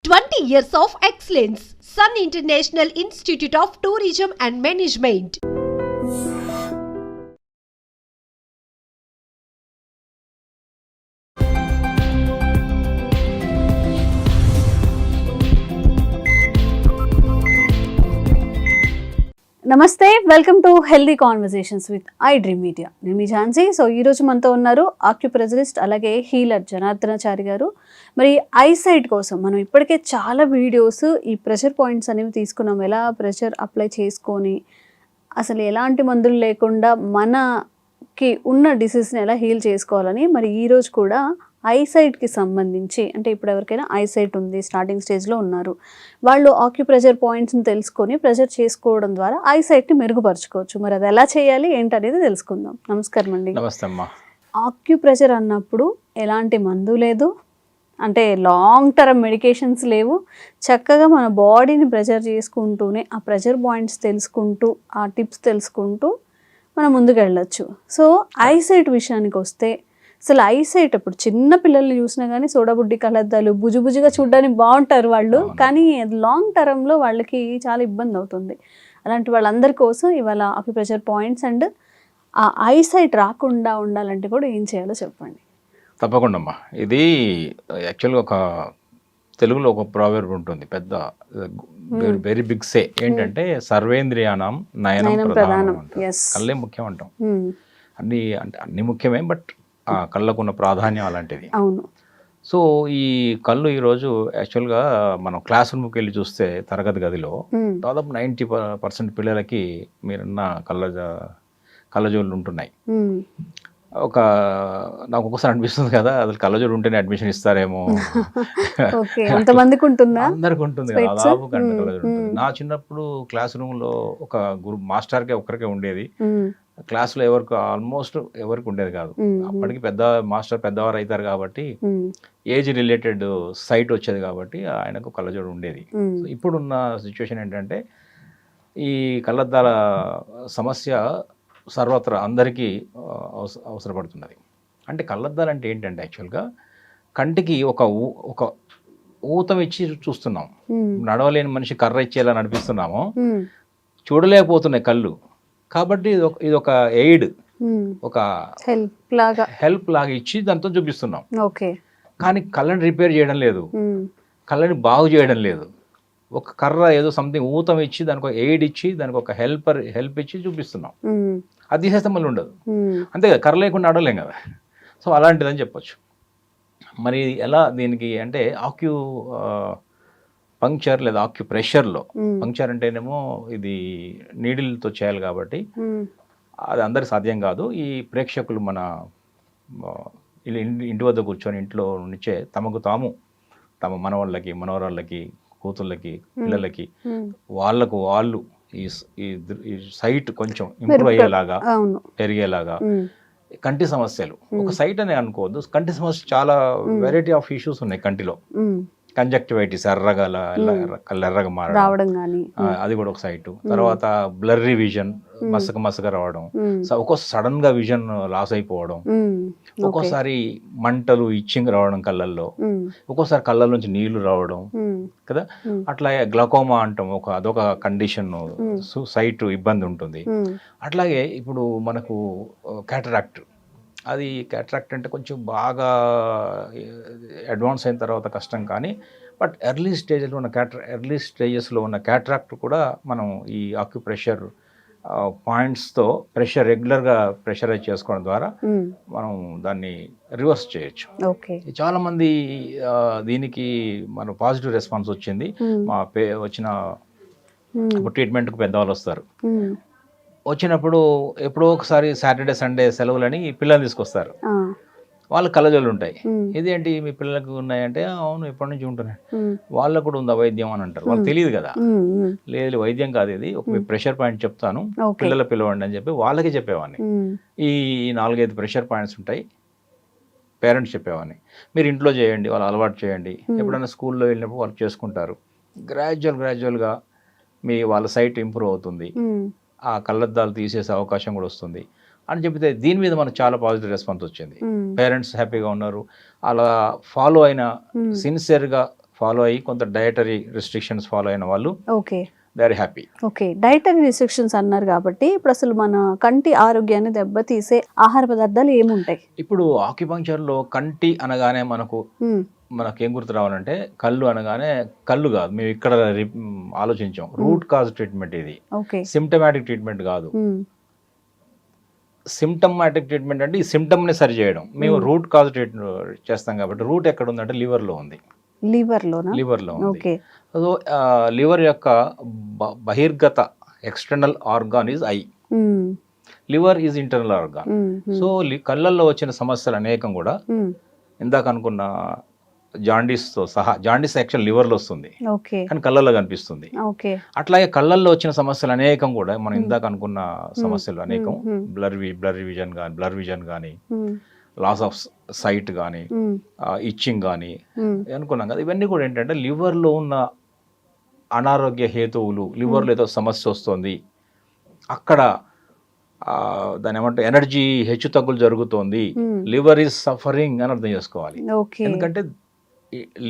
20 years of excellence. Sun International Institute of Tourism and Management. నమస్తే, welcome to healthy conversations with I dream media. నేను మీ Jhansi. So ఈరోజు మనతో ఉన్నారు ఆక్యుప్రెజరిస్ట్ అలాగే healer Janardhanachari గారు. మరి ఐసైట్ కోసం మనం ఇప్పటికే చాలా వీడియోస్ ఈ ప్రెషర్ పాయింట్స్ అనేవి తీసుకున్నాం. ఎలా ప్రెషర్ అప్లై చేసుకొని అసలు ఎలాంటి మందులు లేకుండా మనకి ఉన్న డిసీజ్ని ఎలా హీల్ చేసుకోవాలని. మరి ఈరోజు కూడా ఐసైట్కి సంబంధించి, అంటే ఇప్పుడు ఎవరికైనా ఐసైట్ ఉంది, స్టార్టింగ్ స్టేజ్లో ఉన్నారు, వాళ్ళు ఆక్యుప్రెషర్ పాయింట్స్ని తెలుసుకొని ప్రెషర్ చేసుకోవడం ద్వారా ఐసైట్ని మెరుగుపరచుకోవచ్చు. మరి అది ఎలా చేయాలి ఏంటనేది తెలుసుకుందాం. నమస్కారం అండి. నమస్తే అమ్మా. ఆక్యుప్రెషర్ అన్నప్పుడు ఎలాంటి మందు లేదు, అంటే లాంగ్ టర్మ్ మెడికేషన్స్ లేవు. చక్కగా మన బాడీని ప్రెషర్ చేసుకుంటూనే ఆ ప్రెషర్ పాయింట్స్ తెలుసుకుంటూ ఆ టిప్స్ తెలుసుకుంటూ మనం ముందుకు వెళ్ళొచ్చు. సో ఐసైట్ విషయానికి వస్తే, అసలు ఐసైట్ అప్పుడు చిన్న పిల్లల్ని చూసినా కానీ సోడాబుడ్డి కలద్దాలు బుజుబుజుగా చూడడానికి బాగుంటారు వాళ్ళు, కానీ లాంగ్ టర్మ్లో వాళ్ళకి చాలా ఇబ్బంది అవుతుంది. అలాంటి వాళ్ళందరి కోసం ఇవాళ ఆక్యుప్రెషర్ పాయింట్స్ అండ్ ఆ ఐసైట్ రాకుండా ఉండాలంటే కూడా ఏం చేయాలో చెప్పండి. తప్పకుండా అమ్మా. ఇది యాక్చువల్గా ఒక తెలుగులో ఒక ప్రావెర్బ్ ఉంటుంది, పెద్ద వెరీ బిగ్ సే, ఏంటంటే సర్వేంద్రియానం నయనం ప్రధానం. కళ్ళే ముఖ్యం అంటాం. అన్ని అంటే అన్ని ముఖ్యమే, బట్ ఆ కళ్ళకున్న ప్రాధాన్యం అలాంటిది. అవును. సో ఈ కళ్ళు ఈరోజు యాక్చువల్గా మనం క్లాస్ రూమ్కి వెళ్ళి చూస్తే తరగతి గదిలో దాదాపు 90% పిల్లలకి మీరున్న కళ్ళజోళ్ళు ఉంటున్నాయి. నాకు ఒక్కొక్కసారి అనిపిస్తుంది కదా, అసలు కళ్ళజోడు ఉంటేనే అడ్మిషన్ ఇస్తారేమో. అందరికి ఉంటుంది కదా, దాదాపు గంట కళ్ళజోడు ఉంటుంది. నా చిన్నప్పుడు క్లాస్ రూమ్లో ఒక మాస్టర్కే ఒక్కరికే ఉండేది. క్లాస్లో ఆల్మోస్ట్ ఎవరికి ఉండేది కాదు. అప్పటికి మాస్టర్ పెద్దవారు అవుతారు కాబట్టి ఏజ్ రిలేటెడ్ సైట్ వచ్చేది కాబట్టి ఆయనకు కళ్ళజోడు ఉండేది. ఇప్పుడున్న సిచ్యువేషన్ ఏంటంటే ఈ కళ్ళద్దాల సమస్య సర్వత్రా అందరికీ అవసరపడుతున్నది. అంటే కళ్ళద్దాలు అంటే ఏంటంటే యాక్చువల్గా కంటికి ఒక ఊతం ఇచ్చి చూస్తున్నాం. నడవలేని మనిషి కర్ర ఇచ్చేలా నడిపిస్తున్నాము, చూడలేకపోతున్నాయి కళ్ళు. కాబట్టి ఇది ఒక ఎయిడ్, ఒక హెల్ప్ లాగా ఇచ్చి దాంతో చూపిస్తున్నాం. కానీ కళ్ళని రిపేర్ చేయడం లేదు, కళ్ళని బాగు చేయడం లేదు. ఒక కర్ర ఏదో సంథింగ్ ఊతం ఇచ్చి దానికి ఒక ఎయిడ్ ఇచ్చి దానికి ఒక హెల్ప్ ఇచ్చి చూపిస్తున్నాం. అది తీసేస్తే మళ్ళీ ఉండదు. అంతే కదా, కర్ర లేకుండా నడవలేం కదా. సో అలాంటిదని చెప్పొచ్చు. మరి ఎలా దీనికి అంటే పంక్చర్ లేదా ఆక్యుప్రెషర్లో, పంక్చర్ అంటేనేమో ఇది నీడిల్తో చేయాలి కాబట్టి అది అందరికి సాధ్యం కాదు. ఈ ప్రేక్షకులు మన ఇంటి వద్ద కూర్చొని ఇంట్లో నుంచే తమ మనవాళ్ళకి మనవరాళ్ళకి కూతుళ్ళకి పిల్లలకి వాళ్ళు ఈ సైట్ కొంచెం ఇంప్రూవ్ అయ్యేలాగా పెరిగేలాగా. కంటి సమస్యలు ఒక సైట్ అనే అనుకోవద్దు, కంటి సమస్య చాలా వెరైటీ ఆఫ్ ఇష్యూస్ ఉన్నాయి కంటిలో. కంజక్టివైటిస్, ఎర్రగా మారడం, అది కూడా ఒక సైటు. తర్వాత బ్లర్రీ విజన్, మసక రావడం, సడన్ గా విజన్ లాస్ అయిపోవడం, ఒక్కోసారి మంటలు ఇచ్చింగ్ రావడం కళ్ళల్లో, ఒక్కోసారి కళ్ళ నుంచి నీళ్లు రావడం కదా. అట్లాగే గ్లకోమా అంటాం, అదొక కండిషన్, సైట్ ఇబ్బంది ఉంటుంది. అట్లాగే ఇప్పుడు మనకు క్యాటరాక్ట్, అది క్యాటరాక్ట్ అంటే కొంచెం బాగా అడ్వాన్స్ అయిన తర్వాత కష్టం, కానీ బట్ ఎర్లీ స్టేజెస్లో ఉన్న క్యాటరాక్ట్ కూడా మనం ఈ ఆక్యుప్రెషర్ పాయింట్స్తో రెగ్యులర్గా ప్రెషరైజ్ చేసుకోవడం ద్వారా మనం దాన్ని రివర్స్ చేయొచ్చు. చాలామంది దీనికి మన పాజిటివ్ రెస్పాన్స్ వచ్చింది. వచ్చిన ట్రీట్మెంట్కి పెద్దవాళ్ళు వస్తారు, వచ్చినప్పుడు ఎప్పుడో ఒకసారి సాటర్డే సండే సెలవులని పిల్లలు తీసుకొస్తారు. వాళ్ళకి కళ్ళజోళ్ళు ఉంటాయి. ఇదేంటి మీ పిల్లలకు ఉన్నాయంటే, అవును ఎప్పటి నుంచి ఉంటున్నాయి, వాళ్ళకు కూడా ఉందా వైద్యం అని అంటారు. వాళ్ళకి తెలియదు కదా. లేదు వైద్యం కాదు, ఇది ఒక ప్రెషర్ పాయింట్ చెప్తాను, పిలవండి అని చెప్పి వాళ్ళకి చెప్పేవాడిని. ఈ 4-5 ప్రెషర్ పాయింట్స్ ఉంటాయి, పేరెంట్స్ చెప్పేవాడిని. మీరు ఇంట్లో చేయండి, వాళ్ళు అలవాటు చేయండి. ఎప్పుడైనా స్కూల్లో వెళ్ళినప్పుడు వాళ్ళు చేసుకుంటారు. గ్రాడ్యువల్గా వాళ్ళ సైట్ ఇంప్రూవ్ అవుతుంది, ఆ కళ్ళద్దాలు తీసేసే అవకాశం కూడా వస్తుంది అని చెప్తే దీని మీద మనకు చాలా పాజిటివ్ రెస్పాన్స్ వచ్చింది. పేరెంట్స్ హ్యాపీగా ఉన్నారు. అలా ఫాలో అయిన సిన్సియర్గా ఫాలో అయ్యి కొంత డయటరీ రెస్ట్రిక్షన్స్ ఫాలో అయిన వాళ్ళు okay they are happy. Okay, dietary restrictions అన్నారు కాబట్టి ఇప్పుడు అసలు మన కంటి ఆరోగ్యాన్ని దెబ్బతీసే ఆహార పదార్థాలు ఏముంటాయి? ఇప్పుడు ఆక్యుపంక్చర్లో కంటి అనగానే మనకేం గుర్తు రావాలంటే కళ్ళు అనగానే కళ్ళు కాదు, మేము ఇక్కడ ఆలోచించాం. రూట్ కాజ్ ట్రీట్మెంట్ ఇది, సిమ్టమాటిక్ ట్రీట్మెంట్ కాదు. సిమ్టమాటిక్ ట్రీట్మెంట్ అంటే ఈ సిమ్టమ్ని సరి చేయడం. మేము రూట్ కాజ్ ట్రీట్మెంట్ చేస్తాం కాబట్టి రూట్ ఎక్కడ ఉందంటే లివర్లో ఉంది. లివర్లో ఉంది. సో లివర్ యొక్క బహిర్గత external organ is eye, liver is internal organ. So కళ్ళల్లో వచ్చిన సమస్యలు అనేకం కూడా ఇందాక అనుకున్న జాండీస్తో సహా, జాండీస్ యాక్చువల్ లివర్లో వస్తుంది కానీ కళ్ళల్లో కనిపిస్తుంది. అట్లాగే కళ్ళల్లో వచ్చిన సమస్యలు అనేకం కూడా మనం ఇందాక అనుకున్న సమస్యలు అనేకం, బ్లర్ విజన్ కానీ లాస్ ఆఫ్ సైట్ కానీ ఇచ్చింగ్ కానీ అనుకున్నాం కదా. ఇవన్నీ కూడా ఏంటంటే లివర్లో ఉన్న అనారోగ్య హేతువులు, లివర్లో ఏదో సమస్య వస్తుంది, అక్కడ దాని ఏమంటే ఎనర్జీ హెచ్చు తగ్గులు జరుగుతోంది, లివర్ ఈజ్ సఫరింగ్ అని అర్థం చేసుకోవాలి. ఎందుకంటే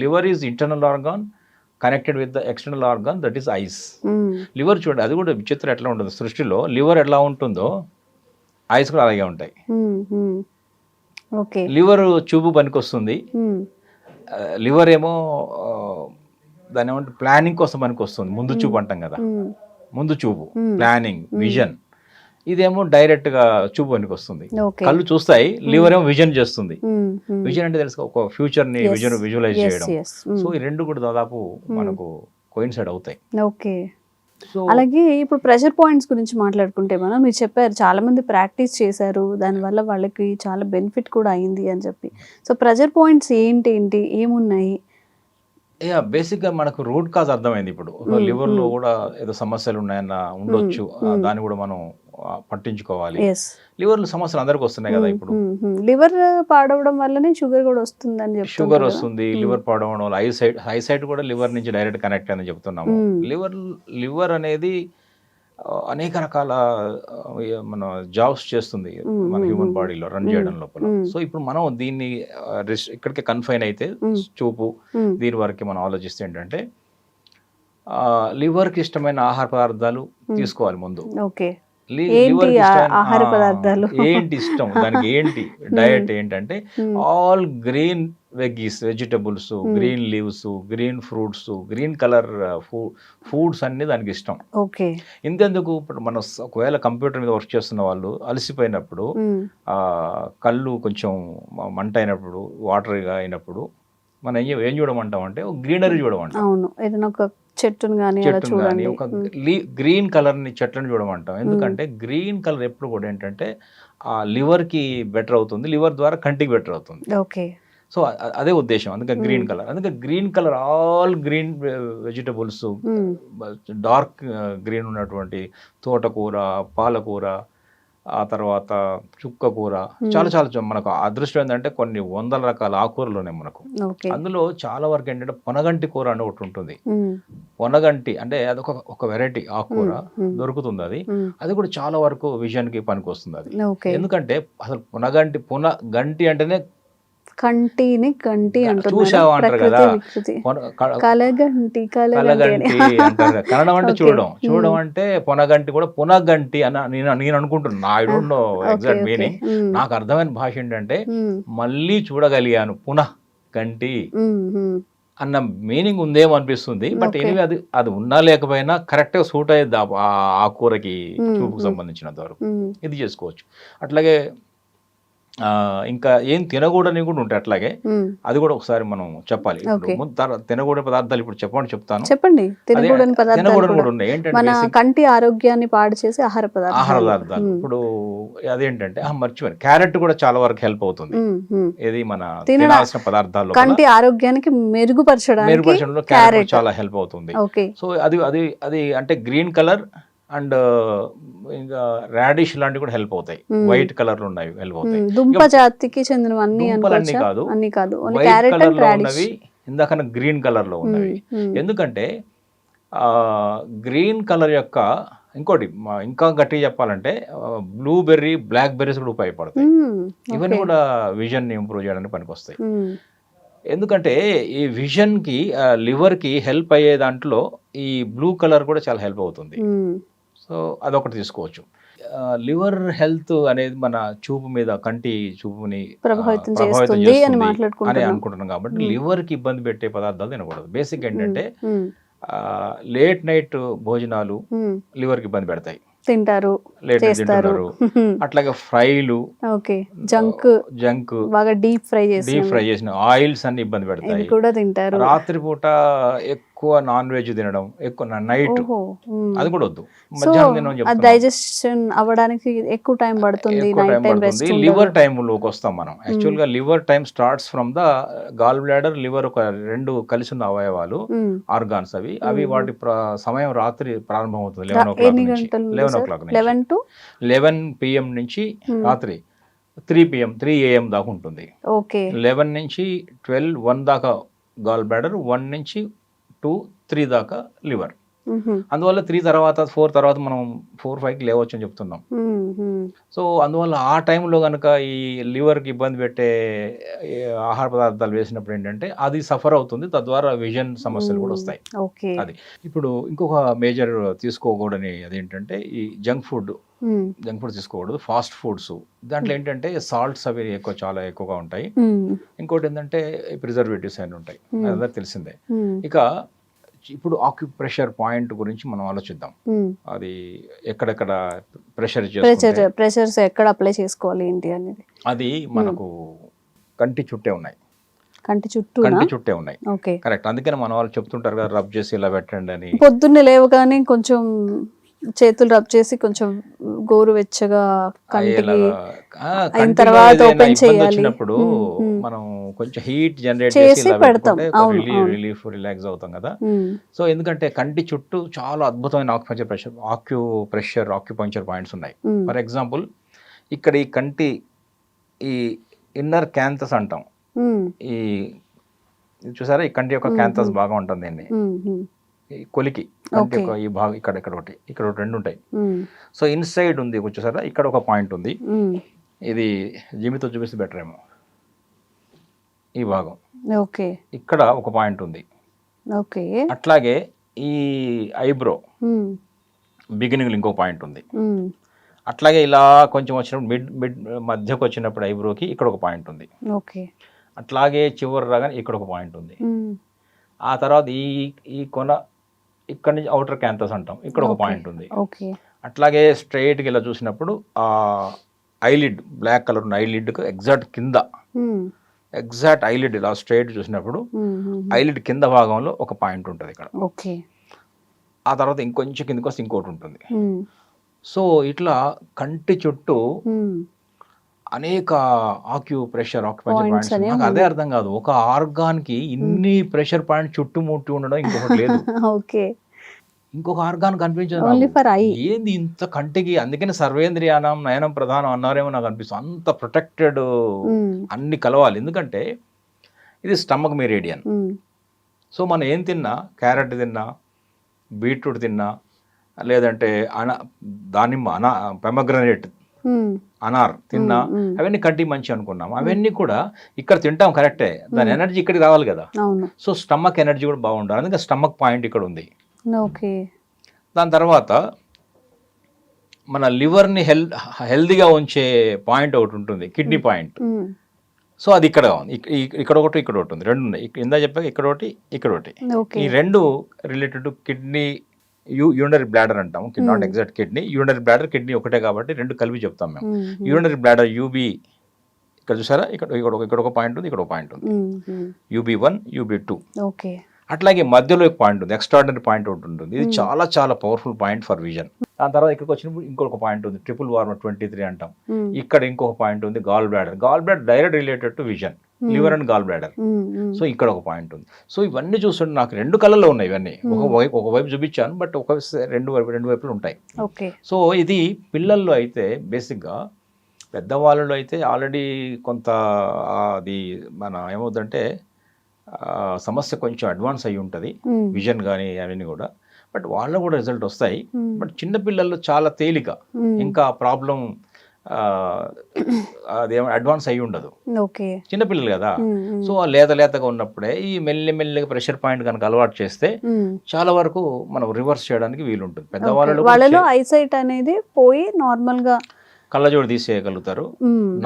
liver is internal organ connected with the external organ that is eyes. Liver చూడండి, అది కూడా విచిత్రం ఎట్లా ఉంటుంది సృష్టిలో. లివర్ ఎట్లా ఉంటుందో ఐస్ కూడా అలాగే ఉంటాయి. లివర్ చూపు పనికొస్తుంది, లివర్ ఏమో దాని ఏమంటే ప్లానింగ్ కోసం పనికొస్తుంది. ముందు చూపు అంటాం కదా, ముందు చూపు, ప్లానింగ్, విజన్. ఇదేమో డైరెక్ట్ గా చూపు పనికొస్తుంది. కళ్ళు చూస్తాయి, లివర్ ఏమో విజన్ చేస్తుంది. విజన్ అంటే తెలుసు, ఒక ఫ్యూచర్ ని విజువలైజ్ చేయడం. సో ఈ రెండు కూడా దాదాపు మనకు కోయిన్సైడ్ అవుతాయి. అలాగే ఇప్పుడు ప్రెషర్ పాయింట్స్ గురించి మాట్లాడుకుంటే మనం, మీరు చెప్పారు చాలా మంది ప్రాక్టీస్ చేశారు, దానివల్ల వాళ్ళకి చాలా బెనిఫిట్ కూడా అయింది అని చెప్పి. సో ప్రెషర్ పాయింట్స్ ఏంటి ఏమున్నాయి? బేసిక్గా మనకు రూట్ కాజ్ అర్థమైంది. ఇప్పుడు లివర్లో కూడా ఏదో సమస్యలు ఉన్నాయన్న ఉండొచ్చు, దాన్ని కూడా మనం పట్టించుకోవాలి. లివర్లో సమస్యలు అందరికి వస్తున్నాయి కదా. ఇప్పుడు లివర్ పాడవడం వల్లనే షుగర్ కూడా వస్తుంది అని చెప్పి, షుగర్ వస్తుంది, లివర్ పాడవడం వల్ల ఐసైట్ కూడా లివర్ నుంచి డైరెక్ట్ కనెక్ట్ అని చెప్తున్నాము. లివర్ అనేది అనేక రకాల మన జాబ్స్ చేస్తుంది మన హ్యూమన్ బాడీలో రన్ చేయడం లోపల. సో ఇప్పుడు మనం దీన్ని ఇక్కడికి కన్ఫైన్ అయితే చూపు దీని వరకు మనం ఆలోచిస్తే ఏంటంటే లివర్కి ఇష్టమైన ఆహార పదార్థాలు తీసుకోవాలి ముందు. ఆహార పదార్థాలు ఏంటి ఇష్టం, దానికి ఏంటి డయట్ ఏంటంటే all green vegetables, green leaves, green fruits, green colour foods అన్ని దానికి ఇష్టం. ఇంతెందుకు ఇప్పుడు మనం ఒకవేళ కంప్యూటర్ మీద వర్క్ చేస్తున్న వాళ్ళు అలసిపోయినప్పుడు, కళ్ళు కొంచెం మంట అయినప్పుడు, వాటర్గా అయినప్పుడు మనం ఏం చూడమంటాం అంటే గ్రీనరీ చూడమంటాం. చెట్టును కానీ ఒక గ్రీన్ కలర్ ని చెట్లను చూడమంటాం. ఎందుకంటే గ్రీన్ కలర్ ఎప్పుడు కూడా ఏంటంటే ఆ లివర్ కి బెటర్ అవుతుంది, లివర్ ద్వారా కంటికి బెటర్ అవుతుంది. సో అదే ఉద్దేశం, అందుకే గ్రీన్ కలర్. అందుకే green colour all green vegetables, dark green ఉన్నటువంటి తోటకూర, పాలకూర, ఆ తర్వాత చుక్క కూర, చాలా చాలా మనకు అదృష్టం ఏంటంటే కొన్ని వందల రకాల ఆకుకూరలు ఉన్నాయి మనకు. అందులో చాలా వరకు ఏంటంటే పొనగంటి కూర అని ఒకటి ఉంటుంది. పొనగంటి అంటే అదొక ఒక వెరైటీ ఆకుకూర దొరుకుతుంది. అది కూడా చాలా వరకు విజన్ కి పనికి వస్తుంది అది. ఎందుకంటే అసలు పొనగంటి అంటేనే కంటిని గంటి చూసావా అంటారు కదా, కలగంటి అంటారు. కన్నడం అంటే చూడడం అంటే పొనగంటి కూడా పునగంటి అని నేను అనుకుంటున్నాను. I don't know exact meaning. నాకు అర్థమైన భాష ఏంటంటే మళ్ళీ చూడగలిగాను, పునః గంటి అన్న మీనింగ్ ఉందేమో అనిపిస్తుంది. బట్ ఎనివే అది ఉన్నా లేకపోయినా కరెక్ట్ గా సూట్ అయ్యేది ఆ కూరకి, చూపుకు సంబంధించినంత వరకు ఇది చేసుకోవచ్చు. అట్లాగే ఇంకా ఏం తినకూడని కూడా ఉంటాయి. అట్లాగే అది కూడా ఒకసారి మనం చెప్పాలి. తినకూడని పదార్థాలు ఇప్పుడు చెప్పండి. తినకూడని పదార్థాలు కూడా ఉన్నాయి. ఏంటంటే కంటి ఆరోగ్యాన్ని పాడు చేసే ఆహార పదార్థాలు. ఇప్పుడు అదేంటంటే మర్చిపోయాను, క్యారెట్ కూడా చాలా వరకు హెల్ప్ అవుతుంది. ఇది మన తినాల్సిన పదార్థాల్లో కంటి ఆరోగ్యానికి మెరుగుపరచడంలో క్యారెట్ చాలా హెల్ప్ అవుతుంది. సో అది అంటే గ్రీన్ కలర్ అండ్ ఇంకా రాడిష్ లాంటివి కూడా హెల్ప్ అవుతాయి. వైట్ కలర్ లో ఉన్నవి హెల్ప్ అవుతాయి. దుంప జాతికి చెందినవన్నీ కాదు, వైట్ కలర్ లో ఉన్నవి, ఇందాక గ్రీన్ కలర్ లో ఉన్నవి. ఎందుకంటే గ్రీన్ కలర్ యొక్క ఇంకోటి ఇంకా గట్టిగా చెప్పాలంటే బ్లూబెర్రీ, బ్లాక్ బెర్రీస్ కూడా ఉపయోగపడతాయి. ఇవన్నీ కూడా విజన్ ని ఇంప్రూవ్ చేయడానికి పనికొస్తాయి. ఎందుకంటే ఈ విజన్కి లివర్కి హెల్ప్ అయ్యే దాంట్లో ఈ బ్లూ కలర్ కూడా చాలా హెల్ప్ అవుతుంది. సో అదొకటి తీసుకోవచ్చు. లివర్ హెల్త్ అనేది మన చూపు మీద, కంటి చూపుని ప్రభావితం చేస్తుంది అని అనుకుంటున్నాం. కాబట్టి లివర్కి ఇబ్బంది పెట్టే పదార్థాలు తినకూడదు. బేసిక్ ఏంటంటే లేట్ నైట్ భోజనాలు లివర్కి ఇబ్బంది పెడతాయి. తింటారు, చేస్తారు. అట్లాగే ఫ్రైలు, జంక్ బాగా డీప్ ఫ్రై చేసిన ఆయిల్స్ అన్ని ఇబ్బంది పెడతాయి. కూడా తింటారు. రాత్రిపూట ఎక్కువ నాన్ వెజ్ తినడం, ఎక్కువ నైట్ అది కూడా వద్దు. మధ్యాహ్నం డైజెషన్ అవ్వడానికి ఎక్కువ టైం పడుతుంది. లివర్ టైం లోకి వస్తాం మనం. యాక్చువల్ గా liver time starts from the gall bladder. Liver ఒక రెండు కలిసి ఉన్న అవయవాలు, ఆర్గాన్స్ అవి వాటి సమయం రాత్రి ప్రారంభం అవుతుంది 11 PM నుంచి రాత్రి 3 AM దాకా ఉంటుంది. 11 నుంచి 12, 1 దాకా గాల్ బ్లాడర్, 1 నుంచి 2, 3 దాకా లివర్. అందువల్ల 3 తర్వాత 4 తర్వాత మనం 4-5కి లేవచ్చు అని చెప్తున్నాం. సో అందువల్ల ఆ టైంలో కనుక ఈ లివర్కి ఇబ్బంది పెట్టే ఆహార పదార్థాలు వేసినప్పుడు ఏంటంటే అది సఫర్ అవుతుంది, తద్వారా విజన్ సమస్యలు కూడా వస్తాయి. అది ఇప్పుడు ఇంకొక మేజర్ తీసుకోకూడని అదేంటంటే ఈ జంక్ ఫుడ్ తీసుకోకూడదు. ఫాస్ట్ ఫుడ్స్ దాంట్లో ఏంటంటే సాల్ట్స్ అవి చాలా ఎక్కువగా ఉంటాయి. ఇంకోటి ఏంటంటే ప్రిజర్వేటివ్స్ అని ఉంటాయి, అదంతా తెలిసిందే. ఇక ఇప్పుడు ఆక్యుప్రెషర్ పాయింట్ గురించి మనం ఆలోచిద్దాం. అది ఎక్కడెక్కడ ప్రెషర్స్ ఎక్కడ అప్లై చేసుకోవాలి ఏంటి అనేది. అది మనకు కంటి చుట్టే ఉన్నాయి. కంటి చుట్టే ఉన్నాయి. కరెక్ట్. అందుకని మన వాళ్ళు చెప్తుంటారు కదా, రబ్ చేసి ఇలా పెట్టండి అని. పొద్దున్నే లేవగానే కొంచెం చేతులు రబ్ చేసి కొంచెం గోరువెచ్చగా కంటికి అయిన తర్వాత ఓపెన్ చేయాలి. మనం కొంచెం హీట్ జనరేట్ చేసి పెడతాం, రిలాక్స్ అవుతాం కదా. సో ఎందుకంటే కంటి చుట్టూ చాలా అద్భుతమైన ఆక్యుపంక్చర్ పాయింట్స్ ఉన్నాయి. ఫర్ ఎగ్జాంపుల్ ఇక్కడ ఈ కంటి ఈ ఇన్నర్ క్యాంథస్ అంటాం. ఈ చూసారా, ఈ కంటి యొక్క క్యాంథస్ బాగా ఉంటుంది. దీన్ని ఈ కొలికి కంటి యొక్క ఈ భాగం ఇక్కడ ఒకటి రెండు ఉంటాయి. సో ఇన్సైడ్ ఉంది చూసారా, ఇక్కడ ఒక పాయింట్ ఉంది. ఇది జిమితో చూపిస్తే బెటర్ ఏమో. ఈ భాగం ఇక్కడ ఒక పాయింట్ ఉంది. అట్లాగే ఈ ఐబ్రో బిగినింగ్ ఇంకో పాయింట్ ఉంది. అట్లాగే ఇలా కొంచెం వచ్చినప్పుడు మిడ్ మధ్యకు వచ్చినప్పుడు ఐబ్రోకి ఇక్కడ ఒక పాయింట్ ఉంది. అట్లాగే చివరి రాగానే ఇక్కడ ఒక పాయింట్ ఉంది. ఆ తర్వాత ఈ కొన ఇక్కడ నుంచి అవుటర్ క్యాంథస్ అంటాం, ఇక్కడ ఒక పాయింట్ ఉంది. అట్లాగే స్ట్రైట్గా ఇలా చూసినప్పుడు ఆ ఐలిడ్, బ్లాక్ కలర్ ఉన్న ఐలిడ్కు ఎగ్జాక్ట్ ఐలిడ్ ఇలా స్ట్రైట్ చూసినప్పుడు ఐలిడ్ కింద భాగంలో ఒక పాయింట్ ఉంటుంది ఇక్కడ. ఆ తర్వాత ఇంకొంచెం కిందకి వస్తే ఇంకోటి ఉంటుంది. సో ఇట్లా కంటి చుట్టూ అనేక ఆక్యుపంక్చర్ పాయింట్స్. నాకు అదే అర్థం కాదు, ఒక ఆర్గాన్ కి ఇన్ని ప్రెషర్ పాయింట్ చుట్టుముట్టి ఉండడం ఇంకొకటి లేదు. ఇంకొక ఆర్గాన్ కనిపించదు ఏంది ఇంత కంటికి. అందుకని సర్వేంద్రియానం నయనం ప్రధానం అన్నారేమో నాకు అనిపిస్తుంది. అంత ప్రొటెక్టెడ్, అన్ని కలవాలి. ఎందుకంటే ఇది స్టమక్ మెరిడియన్. సో మనం ఏం తిన్నా, క్యారెట్ తిన్నా, బీట్రూట్ తిన్నా, లేదంటే దానిమ్మ, పొమగ్రనేట్, అనార్ తిన్నా, అవన్నీ కంటి మంచి అనుకున్నాం. అవన్నీ కూడా ఇక్కడ తింటాం కరెక్టే, దాని ఎనర్జీ ఇక్కడికి రావాలి కదా. సో స్టమక్ ఎనర్జీ కూడా బాగుండాలి. అందుకే స్టమక్ పాయింట్ ఇక్కడ ఉంది. దాని తర్వాత మన లివర్ని హెల్దీగా ఉంచే పాయింట్ ఒకటి ఉంటుంది, కిడ్నీ పాయింట్. సో అది ఇక్కడ ఉంది, ఇక్కడ ఒకటి ఉంది, రెండు ఉన్నాయి. ఇందా చెప్పాక ఇక్కడ ఒకటి. ఈ రెండు related to kidney, urinary bladder అంటాం. Not exact kidney, urinary bladder, kidney ఒకటే కాబట్టి రెండు కలిపి చెప్తాం మేము. యూరినరీ బ్లాడర్ యూబీ ఇక్కడ చూసారా, ఇక్కడ ఒక పాయింట్ ఉంది, ఇక్కడ ఒక పాయింట్ ఉంది. UB1, UB2. అట్లాగే మధ్యలో ఒక పాయింట్ ఉంది, ఎక్స్ట్రాడినరీ పాయింట్ ఒకటి ఉంటుంది. ఇది చాలా చాలా పవర్ఫుల్ పాయింట్ ఫర్ విజన్. దాని తర్వాత ఇక్కడికి వచ్చినప్పుడు ఇంకొక పాయింట్ ఉంది, ట్రిపుల్ వార్మర్ 23 అంటాం. ఇక్కడ ఇంకొక పాయింట్ ఉంది, gall bladder direct related to vision, liver and gall bladder. So ఇక్కడ ఒక పాయింట్ ఉంది. సో ఇవన్నీ చూస్తుంటే నాకు రెండు కళ్ళల్లో ఉన్నాయి ఇవన్నీ. ఒకవైపు చూపించాను, బట్ రెండు వైపులు ఉంటాయి. సో ఇది పిల్లల్లో అయితే బేసిక్గా, పెద్దవాళ్ళలో అయితే ఆల్రెడీ కొంత అది మన ఏమవుతుందంటే సమస్య కొంచెం అడ్వాన్స్ అయ్యి ఉంటుంది, విజన్ కానీ అవన్నీ కూడా. బట్ వాళ్ళలో కూడా రిజల్ట్ వస్తాయి. బట్ చిన్నపిల్లల్లో చాలా తేలిక, ఇంకా ప్రాబ్లం అదేమో అడ్వాన్స్ అయ్యి ఉండదు, ఓకే. చిన్నపిల్లలు కదా. సో లేతగా ఉన్నప్పుడే ఈ మెల్లిగా ప్రెషర్ పాయింట్ కనుక అలవాటు చేస్తే చాలా వరకు మనం రివర్స్ చేయడానికి వీలుంటుంది. వాళ్ళలో ఐసైట్ అనేది పోయి నార్మల్ గా కళ్ళజోడు తీసేయగలుగుతారు,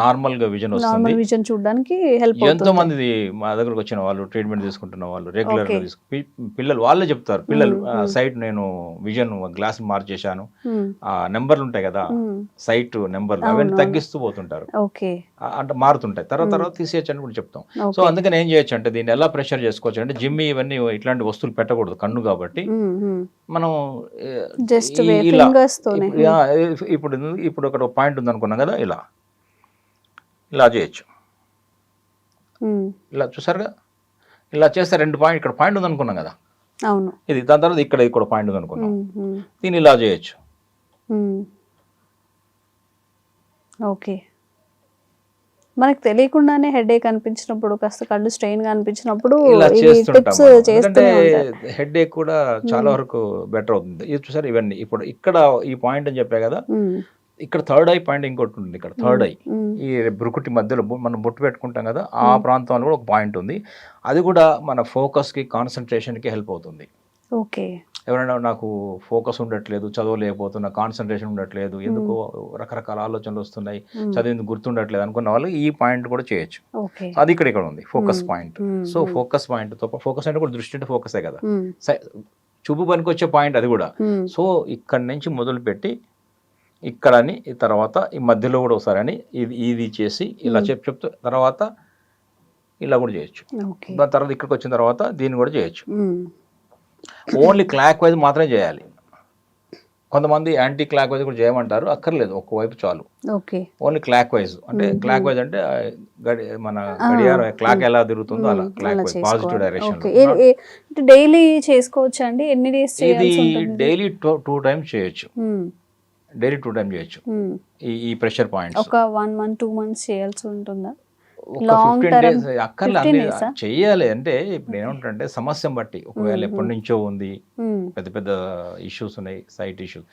నార్మల్ గా విజన్ వస్తుంది. విజన్ చూడడానికి హెల్ప్. ఎంతో మంది మా దగ్గరకు వచ్చిన వాళ్ళు, ట్రీట్మెంట్ తీసుకుంటున్న వాళ్ళు, రెగ్యులర్ గా పిల్లలు వాళ్ళే చెప్తారు, పిల్లలు సైట్ నేను విజన్ గ్లాస్ మార్చేశాను, ఆ నెంబర్లు ఉంటాయి కదా సైట్ నెంబర్లు, అవన్నీ తగ్గిస్తూ పోతుంటారు, అంటే మారుతుంటాయి, తర్వాత తీసేయచ్చు అని కూడా చెప్తాం. సో అందుకని ఏం చేయొచ్చు అంటే దీన్ని ఎలా ప్రెషర్ చేసుకోవచ్చు అంటే జిమ్ ఇవన్నీ ఇట్లాంటి వస్తువులు పెట్టకూడదు కన్ను కాబట్టి మనం ఇప్పుడు ఒక పాయింట్ ఉంది అనుకున్నాం కదా, ఇలా చేయొచ్చు, ఇలా చూసారుగా, ఇలా చేస్తే 2 పాయింట్ ఇక్కడ పాయింట్ ఉంది అనుకున్నాం కదా, అవును ఇది దాని తర్వాత ఇక్కడ పాయింట్ ఉంది అనుకున్నాం, దీన్ని ఇలా చేయొచ్చు. ఓకే. మనకు తెలియకుండానే హెడేక్ అనిపించినప్పుడు, కాస్త కళ్ళు స్ట్రెయిన్ గా అనిపించినప్పుడు ఇలా చేస్తుంటాం. ఎందుకంటే హెడేక్ కూడా చాలా వరకు బెటర్ అవుతుంది. ఇది చూసారు, ఇవన్నీ ఇప్పుడు ఇక్కడ ఈ పాయింట్ అని చెప్పా కదా, ఇక్కడ థర్డ్ ఐ పాయింట్ ఇంకోటి ఉంటుంది, ఇక్కడ థర్డ్ ఐ ఈ బ్రుకుటి మధ్యలో మనం బొట్టు పెట్టుకుంటాం కదా, ఆ ప్రాంతంలో కూడా ఒక పాయింట్ ఉంది. అది కూడా మన ఫోకస్కి కాన్సన్ట్రేషన్కి హెల్ప్ అవుతుంది. ఓకే. ఎవరైనా నాకు ఫోకస్ ఉండట్లేదు, చదవలేకపోతున్నా, కాన్సన్ట్రేషన్ ఉండట్లేదు, ఎందుకో రకరకాల ఆలోచనలు వస్తున్నాయి, చదివింది గుర్తుండట్లేదు అనుకున్న వాళ్ళు ఈ పాయింట్ కూడా చేయొచ్చు. అది ఇక్కడ ఉంది focus point. So focus point తో ఫోకస్ అంటే కూడా దృష్టి అంటే ఫోకసే కదా, చూపు పనికి వచ్చే పాయింట్ అది కూడా. సో ఇక్కడ నుంచి మొదలు పెట్టి ఇక్కడని, తర్వాత ఈ మధ్యలో కూడా ఒకసారి అని ఇది చేసి ఇలా చెప్తూ తర్వాత ఇలా కూడా చేయొచ్చు. దాని తర్వాత ఇక్కడికి వచ్చిన తర్వాత దీన్ని కూడా చేయొచ్చు. ఓన్లీ క్లాక్ వైజ్ మాత్రమే చేయాలి. కొంతమంది యాంటీ క్లాక్ వైజ్ కూడా చేయమంటారు, అక్కర్లేదు, ఒక్కవైపు చాలు. ఓన్లీ క్లాక్ వైజ్ అంటే క్లాక్ వైజ్ అంటే మన గడియారం క్లాక్ ఎలా తిరుగుతుందో అలా clock wise, positive direction. Daily చేసుకోవచ్చు అండి? ఎన్ని డేస్? ఇది డైలీ 2 times చేయొచ్చు, డైలీ 2 times చేయొచ్చు. ఈ ప్రెషర్ పాయింట్స్ ఒక 1 month 2 months చేయాల్సి ఉంటుందా? ఒక 15 days అక్కర్లే, అన్ని చెయ్యాలి. అంటే ఇప్పుడు ఏమంటే సమస్యను బట్టి, ఒకవేళ ఎప్పటి నుంచో ఉంది, పెద్ద ఇష్యూస్ ఉన్నాయి, సైట్ ఇష్యూస్,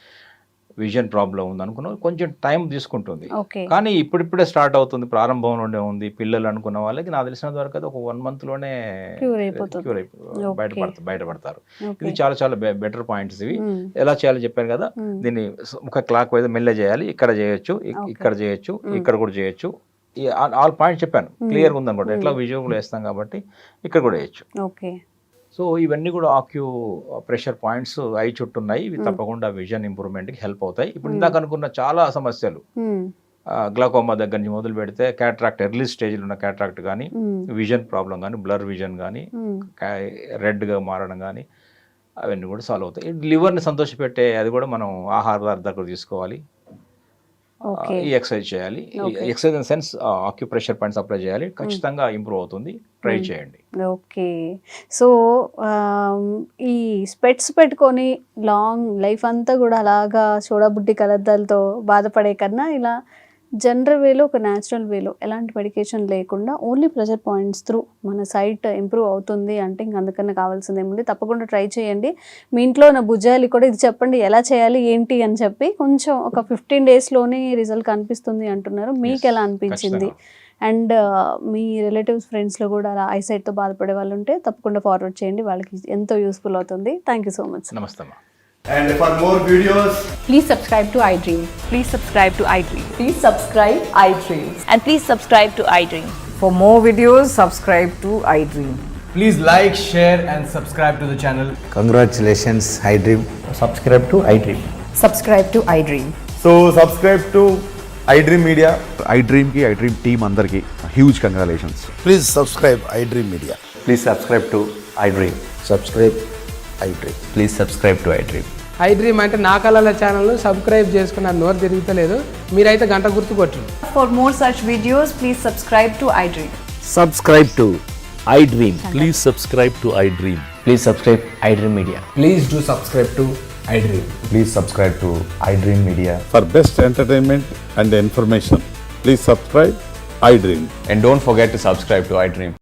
విజన్ ప్రాబ్లం ఉంది అనుకున్న కొంచెం టైం తీసుకుంటుంది. కానీ ఇప్పుడిప్పుడే స్టార్ట్ అవుతుంది, ప్రారంభంలోనే ఉంది. పిల్లలు అనుకున్న వాళ్ళకి నాకు తెలిసినంత వరకు అయితే ఒక 1 month లోనే బయటపడతారు. ఇది చాలా బెటర్ పాయింట్స్ ఇవి. ఎలా చేయాలో చెప్పాను కదా, దీన్ని ఒక క్లాక్ వైజ్ మెల్ల చేయాలి. ఇక్కడ చేయొచ్చు, ఇక్కడ చేయొచ్చు, ఇక్కడ కూడా చేయొచ్చు. ఆల్ పాయింట్స్ చెప్పాను, క్లియర్గా ఉందనుకోండి. ఎట్లా విజువల్ వేస్తాం కాబట్టి ఇక్కడ కూడా వేయచ్చు. సో ఇవన్నీ కూడా ఆక్యూ ప్రెషర్ పాయింట్స్ ఐ చుట్టూ ఉన్నాయి. ఇవి తప్పకుండా విజన్ ఇంప్రూవ్మెంట్కి హెల్ప్ అవుతాయి. ఇప్పుడు ఇందాక అనుకున్న చాలా సమస్యలు, గ్లాకోమా దగ్గర నుంచి మొదలు పెడితే క్యాట్రాక్ట్, ఎర్లీ స్టేజ్లో ఉన్న క్యాట్రాక్ట్ కానీ, విజన్ ప్రాబ్లం కానీ, బ్లర్ విజన్ కానీ, రెడ్గా మారడం కానీ, అవన్నీ కూడా సాల్వ్ అవుతాయి. లివర్ని సంతోషపెట్టే అది కూడా మనం ఆహార పదార్థాలు తీసుకోవాలి, ఈ ఎక్సర్సైజ్ చేయాలి. Exercise in sense acupressure points apply చేయాలి, ఖచ్చితంగా ఇంప్రూవ్ అవుతుంది. ట్రై చేయండి. ఓకే. సో ఈ స్పెట్స్ పెట్టుకొని లాంగ్ లైఫ్ అంతా కూడా అలాగా చూడబుడ్డి కలద్దాలతో బాధపడే కన్నా ఇలా జనరల్ వేలో, ఒక న్యాచురల్ వేలో, ఎలాంటి మెడికేషన్ లేకుండా ఓన్లీ ప్రెషర్ పాయింట్స్ త్రూ మన సైట్ ఇంప్రూవ్ అవుతుంది అంటే ఇంక అందుకన్నా కావాల్సింది ఏముంది. తప్పకుండా ట్రై చేయండి. మీ ఇంట్లో ఉన్న భుజాలు కూడా ఇది చెప్పండి ఎలా చేయాలి ఏంటి అని చెప్పి, కొంచెం ఒక 15 daysలోనే రిజల్ట్ కనిపిస్తుంది అంటున్నారు. మీకు ఎలా అనిపించింది? అండ్ మీ రిలేటివ్స్, ఫ్రెండ్స్లో కూడా అలా ఐసైట్తో బాధపడే వాళ్ళు ఉంటే తప్పకుండా ఫార్వర్డ్ చేయండి, వాళ్ళకి ఎంతో యూస్ఫుల్ అవుతుంది. Thank you so much. నమస్తే. And for more videos, please subscribe to iDream. Please subscribe to iDream. Please subscribe iDream. And please subscribe to iDream. For more videos, subscribe to iDream. please like, share and subscribe to the channel. Congratulations, iDream. Subscribe to iDream. Subscribe to iDream. So subscribe to iDream Media. iDream ki iDream team andarki huge congratulations. Please subscribe iDream Media. Please subscribe to iDream. Subscribe iDream. Please subscribe to iDream. iDream అంటే నా కళల ఛానల్ను subscribe చేసుకున్న నోరు తిరుగుతలేదు, మీరైతే గంట గుర్తు కొట్టండి. For more such videos, please subscribe to iDream. Subscribe to iDream. Please subscribe to iDream. Please subscribe iDream Media. Please do subscribe to iDream. Please subscribe to iDream Media. For best entertainment and information, please subscribe iDream. And don't forget to subscribe to iDream.